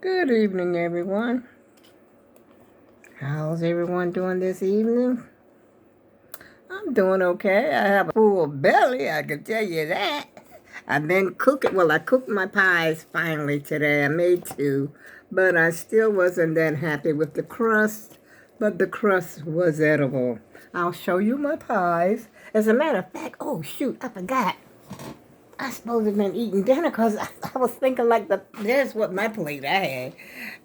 Good evening, everyone. How's everyone doing this evening? I'm doing okay. I have a full belly, I can tell you that. I've been cooking. Well, I cooked my pies finally today. I made two, but I still wasn't that happy with the crust, but the crust was edible. I'll show you my pies. As a matter of fact, oh shoot, I forgot. I supposed to have been eating dinner because I was thinking like there's what my plate I had.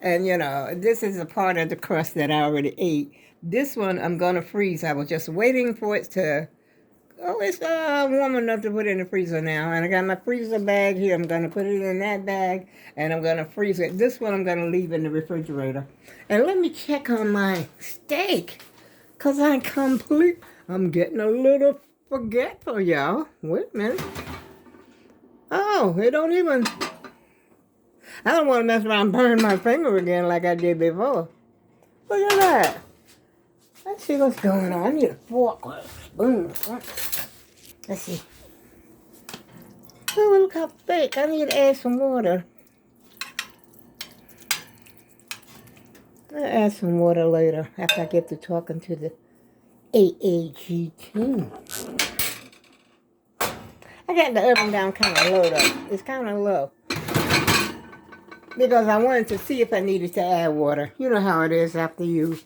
And this is a part of the crust that I already ate. This one I'm going to freeze. I was just waiting for it to, oh, it's warm enough to put it in the freezer now. And I got my freezer bag here. I'm going to put it in that bag and I'm going to freeze it. This one I'm going to leave in the refrigerator. And let me check on my steak because I'm getting a little forgetful, y'all. Wait a minute. Oh, it don't even... I don't want to mess around and burn my finger again like I did before. Look at that. Let's see what's going on. I need a fork or a spoon. Let's see. Oh, look how thick. I need to add some water. I'll add some water later after I get to talking to the AAG team. I got the oven down kind of low though. It's kind of low. Because I wanted to see if I needed to add water. You know how it is after you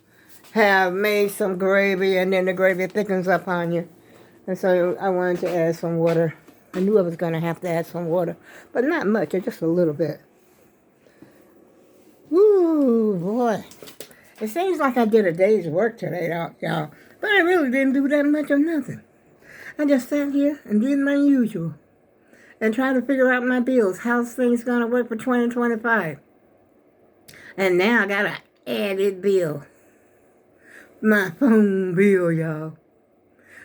have made some gravy and then the gravy thickens up on you. And so I wanted to add some water. I knew I was going to have to add some water. But not much, just a little bit. Ooh, boy. It seems like I did a day's work today, y'all. But I really didn't do that much of nothing. I just sat here and did my usual. And try to figure out my bills. How's things going to work for 2025? And now I got an added bill. My phone bill, y'all.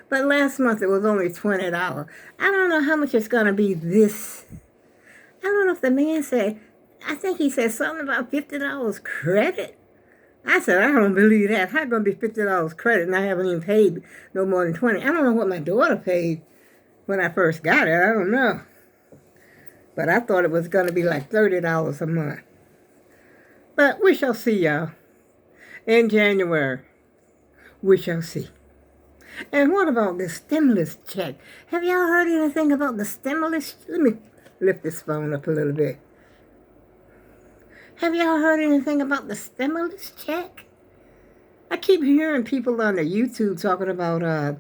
But last month it was only $20. I don't know how much it's going to be this. I don't know if the man said, I think he said something about $50 credit. I said, I don't believe that. How going to be $50 credit and I haven't even paid no more than $20? I don't know what my daughter paid when I first got it. I don't know. But I thought it was going to be like $30 a month. But we shall see, y'all. In January, we shall see. And what about the stimulus check? Have y'all heard anything about the stimulus? Let me lift this phone up a little bit. Have y'all heard anything about the stimulus check? I keep hearing people on the YouTube talking about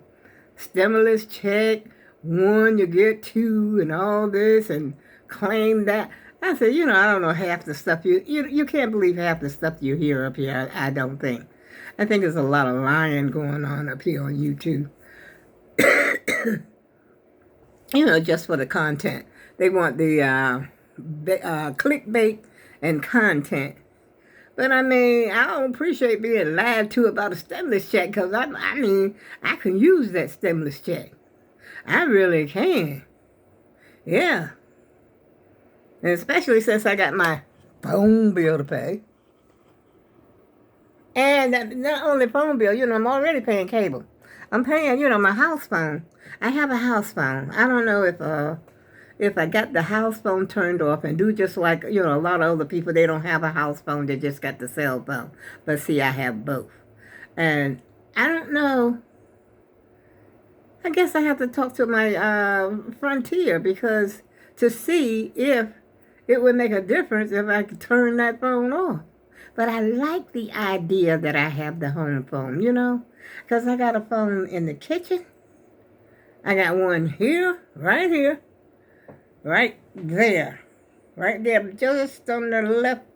stimulus check, one you get two, and all this, and claim that. I said, I don't know half the stuff you can't believe half the stuff you hear up here. I don't think. I think there's a lot of lying going on up here on YouTube. Just for the content. They want the clickbait and content. But I don't appreciate being lied to about a stimulus check because I can use that stimulus check. I really can. Yeah. And especially since I got my phone bill to pay. And not only phone bill, I'm already paying cable. I'm paying, my house phone. I have a house phone. I don't know if I got the house phone turned off and do just like, a lot of other people, they don't have a house phone, they just got the cell phone. But see, I have both. And I don't know. I guess I have to talk to my Frontier because to see if it would make a difference if I could turn that phone off. But I like the idea that I have the home phone, because I got a phone in the kitchen. I got one here, right there, right there, just on the left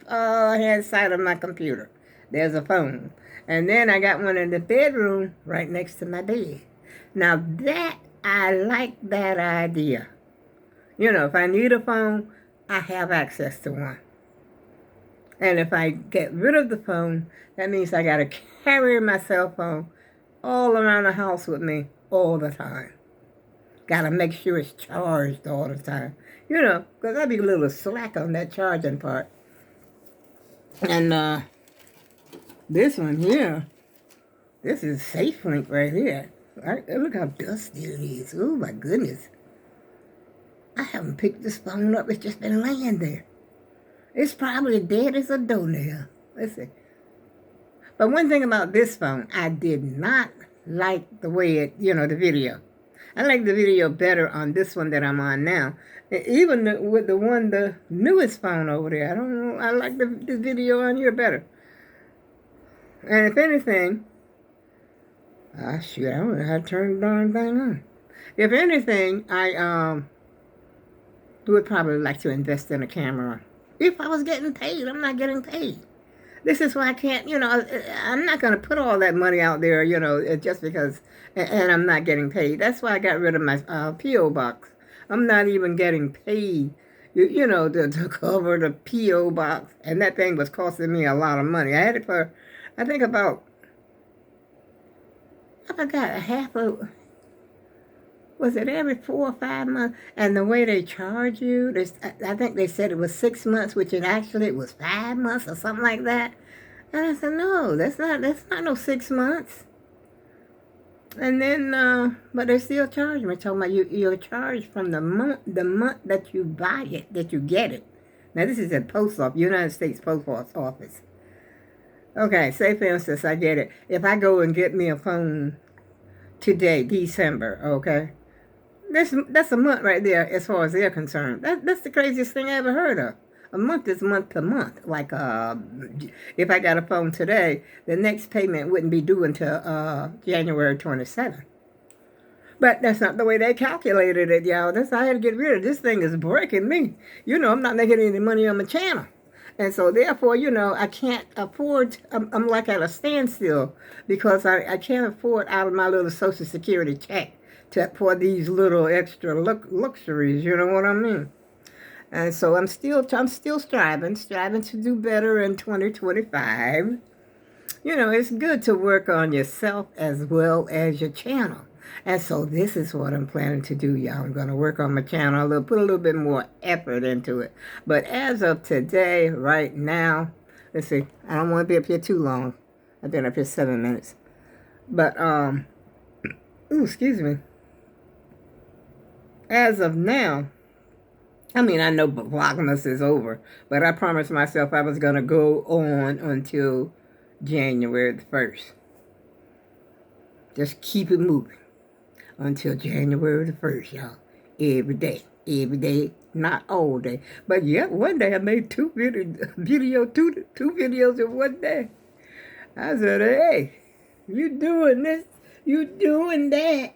hand side of my computer. There's a phone. And then I got one in the bedroom right next to my bed. Now I like that idea. If I need a phone, I have access to one. And if I get rid of the phone, that means I got to carry my cell phone all around the house with me all the time. Got to make sure it's charged all the time. Because I'd be a little slack on that charging part. And this one here, this is SafeLink right here. Right? Look how dusty it is. Oh, my goodness. I haven't picked this phone up. It's just been laying there. It's probably dead as a doornail. Let's see. But one thing about this phone, I did not like the way it, the video. I like the video better on this one that I'm on now. Even with the newest phone over there, I don't know, I like the video on here better. And if anything, shoot, I don't know how to turn the darn thing on. If anything, I would probably like to invest in a camera. If I was getting paid, I'm not getting paid. This is why I can't, I'm not going to put all that money out there, just because, and I'm not getting paid. That's why I got rid of my P.O. box. I'm not even getting paid, to cover the P.O. box. And that thing was costing me a lot of money. I had it for, I think about, I forgot, was it every 4 or 5 months? And the way they charge you, I think they said it was 6 months, which it was 5 months or something like that. And I said, no, that's not no 6 months. And then, but they still charge me. Talking about you're charged from the month that you buy it, that you get it. Now this is at Post Office, United States Post Office. Okay, say for instance, I get it. If I go and get me a phone today, December, okay? That's a month right there as far as they're concerned. That's the craziest thing I ever heard of. A month is month to month. Like, if I got a phone today, the next payment wouldn't be due until January 27th. But that's not the way they calculated it, y'all. That's how I had to get rid of. This thing is breaking me. I'm not making any money on my channel. And so therefore, I can't afford, I'm like at a standstill because I can't afford out of my little Social Security check for these little extra luxuries, you know what I mean? And so I'm still striving to do better in 2025. It's good to work on yourself as well as your channel. And so this is what I'm planning to do, y'all. I'm going to work on my channel put a little bit more effort into it. But as of today, right now, let's see, I don't want to be up here too long. I've been up here 7 minutes. But, excuse me. As of now, I mean, I know Vlogmas is over, but I promised myself I was going to go on until January the 1st. Just keep it moving until January the 1st, y'all. Every day, not all day. But yeah, one day I made two videos in one day. I said, hey, you doing this, you doing that.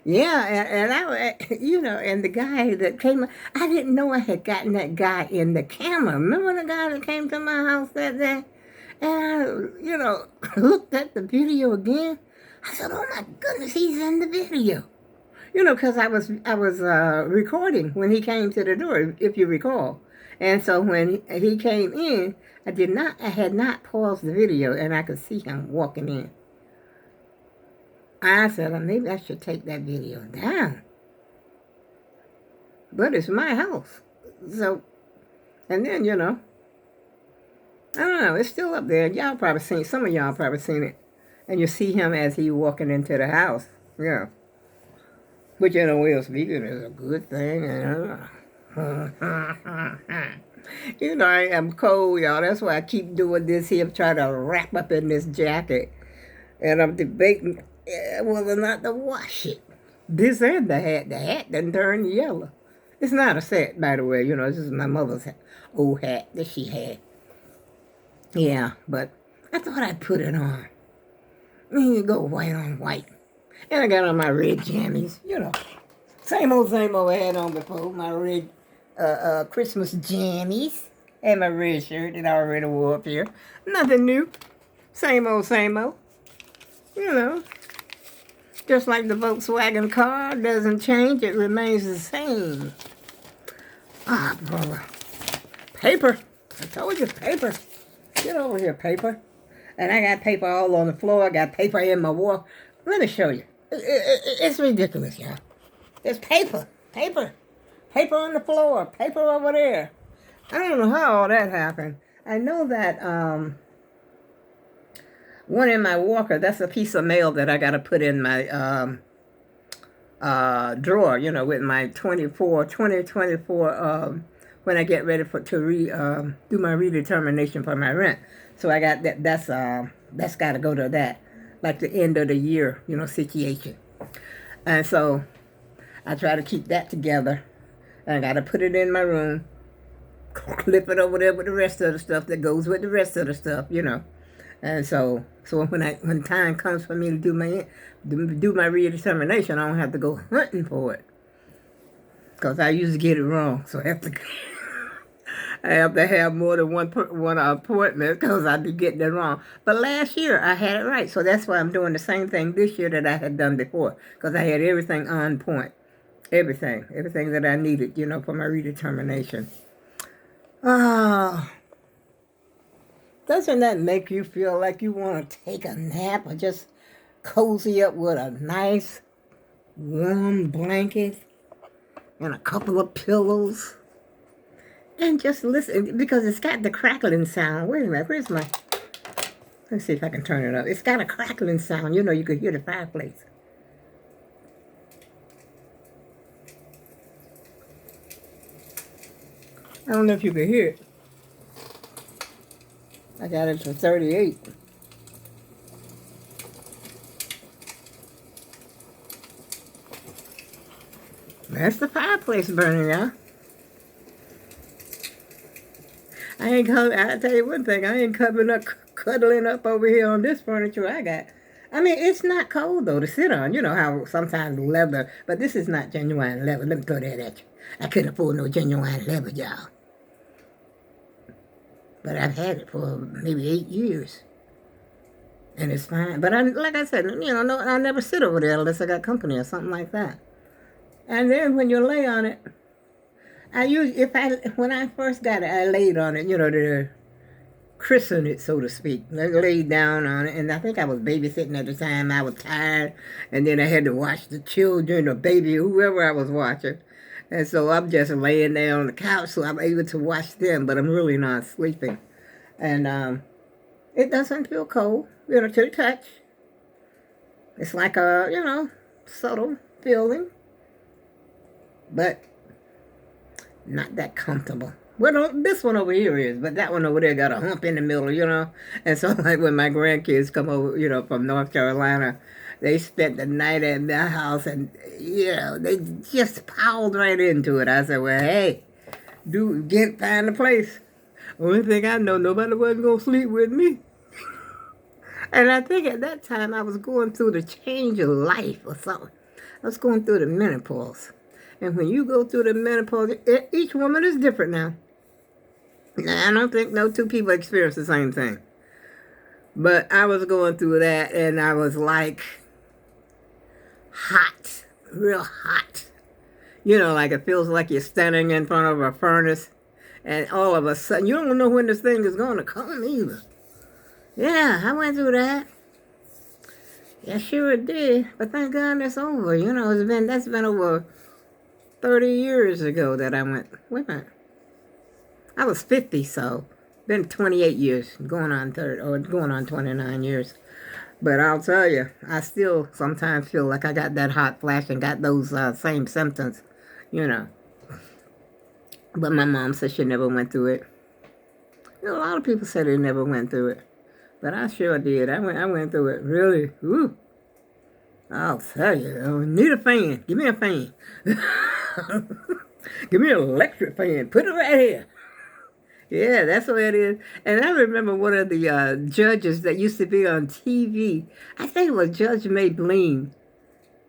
Yeah, and I, and the guy that came, I didn't know I had gotten that guy in the camera. Remember the guy that came to my house that day? And I, looked at the video again. I said, oh my goodness, he's in the video. Because I was recording when he came to the door, if you recall. And so when he came in, I had not paused the video, and I could see him walking in. I said, well, maybe I should take that video down. But it's my house. So, and then, I don't know, it's still up there. Some of y'all probably seen it. And you see him as he walking into the house. Yeah. Which, Will speaking is a good thing. I am cold, y'all. That's why I keep doing this here, trying to wrap up in this jacket. And I'm debating whether or not to wash it. This and the hat. The hat done turned yellow. It's not a set, by the way. This is my mother's old hat that she had. Yeah, but I thought I'd put it on. And you go white on white. And I got on my red jammies. Same old I had on before. My red Christmas jammies. And my red shirt that I already wore up here. Nothing new. Same old. Just like the Volkswagen car doesn't change, it remains the same. Ah, brother. Paper. I told you, paper. Get over here, paper. And I got paper all on the floor. I got paper in my wall. Let me show you. It's ridiculous, y'all. There's paper. Paper on the floor. Paper over there. I don't know how all that happened. I know that one in my walker, that's a piece of mail that I got to put in my drawer, with my 2024 when I get ready do my redetermination for my rent. So I got that. That's got to go to that, like the end of the year, situation. And so I try to keep that together. And I got to put it in my room, clip it over there with the rest of the stuff that goes with the rest of the stuff. And so when time comes for me to do my redetermination, I don't have to go hunting for it, because I usually get it wrong. So I have to have more than one appointment, because I be getting it wrong. But last year I had it right, so that's why I'm doing the same thing this year that I had done before, because I had everything on point, everything that I needed, for my redetermination. Doesn't that make you feel like you want to take a nap or just cozy up with a nice warm blanket and a couple of pillows and just listen, because it's got the crackling sound. Wait a minute, let's see if I can turn it up. It's got a crackling sound. You could hear the fireplace. I don't know if you can hear it. I got it to 38. That's the fireplace burning, y'all. I'll tell you one thing, I ain't cuddling up over here on this furniture I got. I mean, it's not cold, though, to sit on. You know how sometimes leather, but this is not genuine leather. Let me throw that at you. I couldn't afford no genuine leather, y'all. But I've had it for maybe 8 years. And it's fine. But like I said, no, I never sit over there unless I got company or something like that. And then when you lay on it, when I first got it, I laid on it, to christen it, so to speak. I laid down on it, and I think I was babysitting at the time. I was tired, and then I had to watch the children, or baby, whoever I was watching. And so I'm just laying there on the couch, so I'm able to watch them, but I'm really not sleeping. And it doesn't feel cold, to the touch. It's like a, subtle feeling, but not that comfortable. Well, this one over here is, but that one over there got a hump in the middle, And so, like, when my grandkids come over, from North Carolina, they spent the night at my house, and, they just piled right into it. I said, well, hey, find a place. Only thing I know, nobody wasn't going to sleep with me. And I think at that time I was going through the change of life or something. I was going through the menopause. And when you go through the menopause, each woman is different now. Now, I don't think no two people experience the same thing. But I was going through that, and I was like hot, real hot. Like it feels like you're standing in front of a furnace, and all of a sudden, you don't know when this thing is going to come either. Yeah, I went through that. Yeah, sure it did. But thank God it's over. That's been over 30 years ago that I went. Wait a minute. I was 50, so been 28 years, going on 29 years. But I'll tell you, I still sometimes feel like I got that hot flash and got those same symptoms, But my mom said she never went through it. A lot of people said they never went through it. But I sure did. I went through it, really. Ooh. I'll tell you, I need a fan. Give me a fan. Give me an electric fan. Put it right here. Yeah, that's what it is. And I remember one of the judges that used to be on TV. I think it was Judge Maybelline.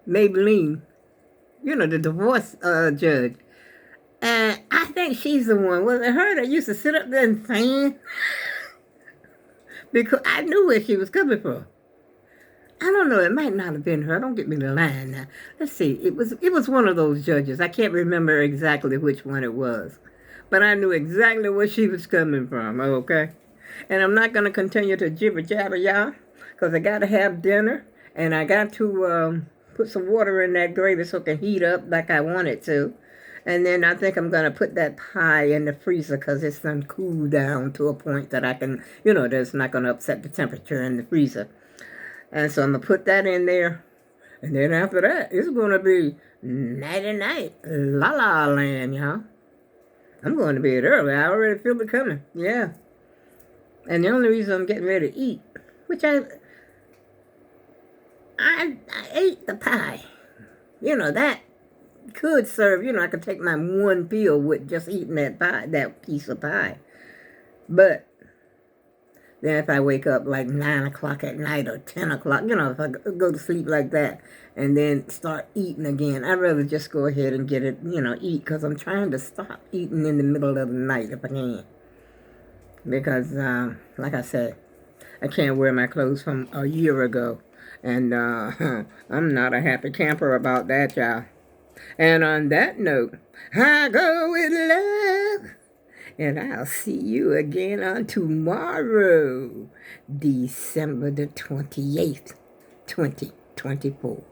The divorce judge. And I think she's the one. Was it her that used to sit up there and fan? Because I knew where she was coming from. I don't know. It might not have been her. Don't get me the line now. Let's see. It was one of those judges. I can't remember exactly which one it was. But I knew exactly where she was coming from, okay? And I'm not going to continue to jibber-jabber, y'all, because I got to have dinner, and I got to put some water in that gravy so it can heat up like I want it to. And then I think I'm going to put that pie in the freezer because it's going to cool down to a point that I can, that's not going to upset the temperature in the freezer. And so I'm going to put that in there. And then after that, it's going to be nighty-night, la-la land, y'all. I'm going to bed early. I already feel it coming. Yeah. And the only reason I'm getting ready to eat, which I ate the pie. That could serve, I could take my one pill with just eating that pie, that piece of pie. But then if I wake up like 9 o'clock at night or 10 o'clock, if I go to sleep like that and then start eating again, I'd rather just go ahead and get it, eat, because I'm trying to stop eating in the middle of the night if I can. Because, like I said, I can't wear my clothes from a year ago. And I'm not a happy camper about that, y'all. And on that note, I go with love. And I'll see you again on tomorrow, December the 28th, 2024.